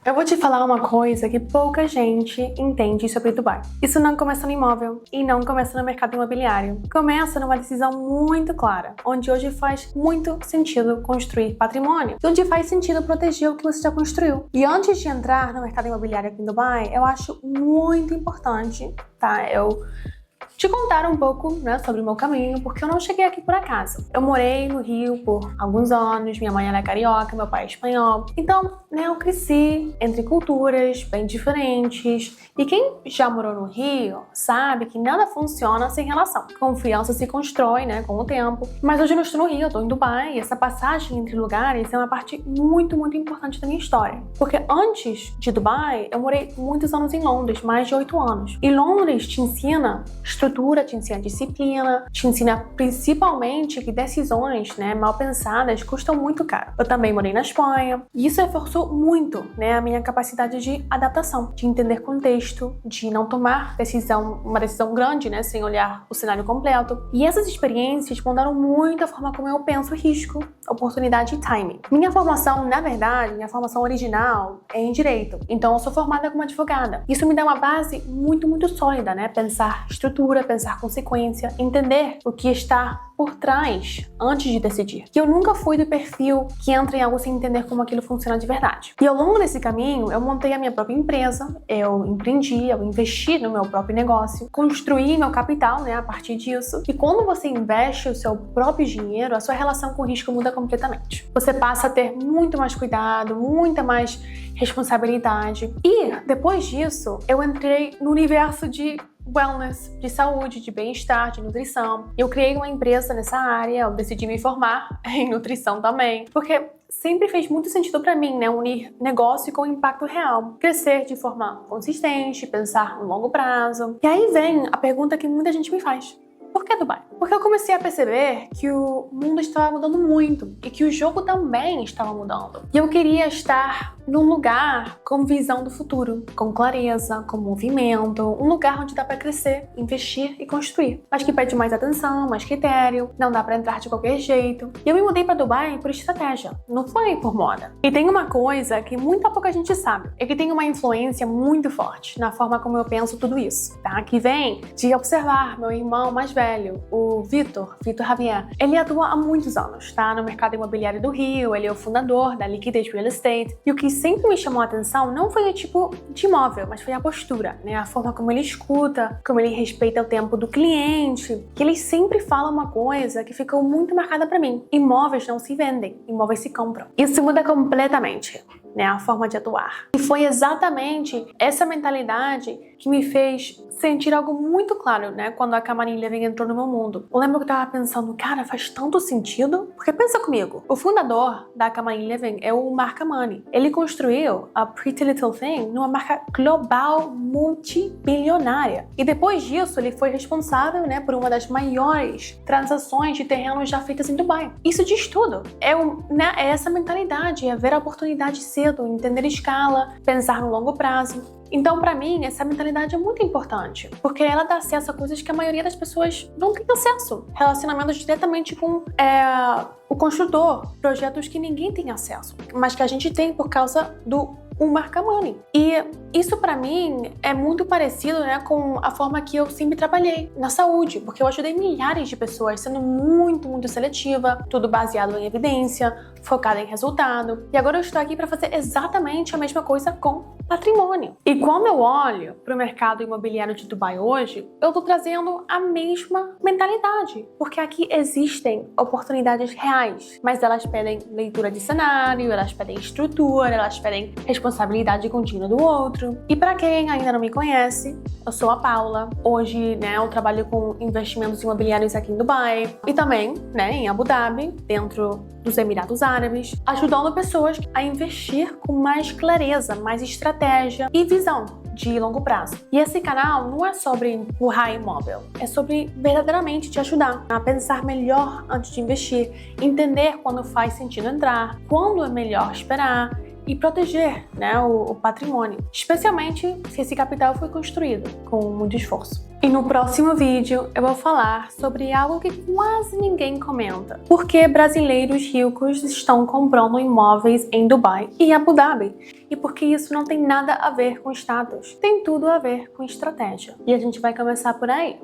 Eu vou te falar uma coisa que pouca gente entende sobre Dubai. Isso não começa no imóvel e não começa no mercado imobiliário. Começa numa decisão muito clara, onde hoje faz muito sentido construir patrimônio e onde faz sentido proteger o que você já construiu. E antes de entrar no mercado imobiliário aqui em Dubai, eu acho muito importante, tá? Eu te contar um pouco, sobre o meu caminho, porque eu não cheguei aqui por acaso. Eu morei no Rio por alguns anos, minha mãe é carioca, meu pai é espanhol. Então, eu cresci entre culturas bem diferentes. E quem já morou no Rio sabe que nada funciona sem relação. Confiança se constrói, com o tempo. Mas hoje eu não estou no Rio, eu estou em Dubai. E essa passagem entre lugares é uma parte muito, muito importante da minha história. Porque antes de Dubai, eu morei muitos anos em Londres, mais de 8 anos. E Londres te ensina estrutura, te ensina disciplina, te ensina principalmente que decisões mal pensadas custam muito caro. Eu também morei na Espanha e isso reforçou muito a minha capacidade de adaptação, de entender contexto, de não tomar uma decisão grande sem olhar o cenário completo. E essas experiências mudaram muito a forma como eu penso risco, oportunidade e timing. Minha formação, na verdade, minha formação original é em Direito. Então eu sou formada como advogada. Isso me dá uma base muito, muito sólida, pensar estrutura, pensar consequência, entender o que está por trás antes de decidir. E eu nunca fui do perfil que entra em algo sem entender como aquilo funciona de verdade. E ao longo desse caminho, eu montei a minha própria empresa, eu empreendi, eu investi no meu próprio negócio, construí meu capital, a partir disso. E quando você investe o seu próprio dinheiro, a sua relação com o risco muda completamente. Você passa a ter muito mais cuidado, muita mais responsabilidade. E depois disso, eu entrei no universo de wellness, de saúde, de bem-estar, de nutrição. Eu criei uma empresa nessa área, eu decidi me formar em nutrição também, porque sempre fez muito sentido para mim, unir negócio com impacto real. Crescer de forma consistente, pensar no longo prazo. E aí vem a pergunta que muita gente me faz. Por que Dubai? Porque eu comecei a perceber que o mundo estava mudando muito e que o jogo também estava mudando. E eu queria estar num lugar com visão do futuro, com clareza, com movimento, um lugar onde dá para crescer, investir e construir. Mas que pede mais atenção, mais critério, não dá para entrar de qualquer jeito. E eu me mudei para Dubai por estratégia, não foi por moda. E tem uma coisa que muita pouca gente sabe, é que tem uma influência muito forte na forma como eu penso tudo isso, tá? Que vem de observar meu irmão mais velho, o Vitor Javier. Ele atua há muitos anos, tá? No mercado imobiliário do Rio, ele é o fundador da Liquidez Real Estate. E o que sempre me chamou a atenção não foi o tipo de imóvel, mas foi a postura, a forma como ele escuta, como ele respeita o tempo do cliente, que ele sempre fala uma coisa que ficou muito marcada pra mim. Imóveis não se vendem, imóveis se compram. Isso muda completamente a forma de atuar. E foi exatamente essa mentalidade que me fez sentir algo muito claro, quando a Camarin Living entrou no meu mundo. Eu lembro que eu tava pensando, cara, faz tanto sentido? Porque pensa comigo, o fundador da Camarin Living é o Mark Money. Ele construiu a Pretty Little Thing numa marca global multibilionária. E depois disso, ele foi responsável, por uma das maiores transações de terrenos já feitas em Dubai. Isso diz tudo. É essa mentalidade, é ver a oportunidade cedo, entender escala, pensar no longo prazo. Então, pra mim, essa mentalidade é muito importante, porque ela dá acesso a coisas que a maioria das pessoas não tem acesso. Relacionamentos diretamente com o construtor, projetos que ninguém tem acesso, mas que a gente tem por causa do Mark Money. E isso pra mim é muito parecido com a forma que eu sempre trabalhei na saúde, porque eu ajudei milhares de pessoas sendo muito, muito seletiva, tudo baseado em evidência, focada em resultado. E agora eu estou aqui para fazer exatamente a mesma coisa com patrimônio. E quando eu olho para o mercado imobiliário de Dubai hoje, eu tô trazendo a mesma mentalidade, porque aqui existem oportunidades reais, mas elas pedem leitura de cenário, elas pedem estrutura, elas pedem responsabilidade contínua do outro. E para quem ainda não me conhece, eu sou a Paula. Hoje, eu trabalho com investimentos imobiliários aqui em Dubai e também, em Abu Dhabi, dentro dos Emirados Árabes, ajudando pessoas a investir com mais clareza, mais estratégia e visão de longo prazo. E esse canal não é sobre empurrar imóvel, é sobre verdadeiramente te ajudar a pensar melhor antes de investir, entender quando faz sentido entrar, quando é melhor esperar e proteger, né, o patrimônio, especialmente se esse capital foi construído com muito esforço. E no próximo vídeo eu vou falar sobre algo que quase ninguém comenta. Por que brasileiros ricos estão comprando imóveis em Dubai e Abu Dhabi? E por que isso não tem nada a ver com status? Tem tudo a ver com estratégia. E a gente vai começar por aí.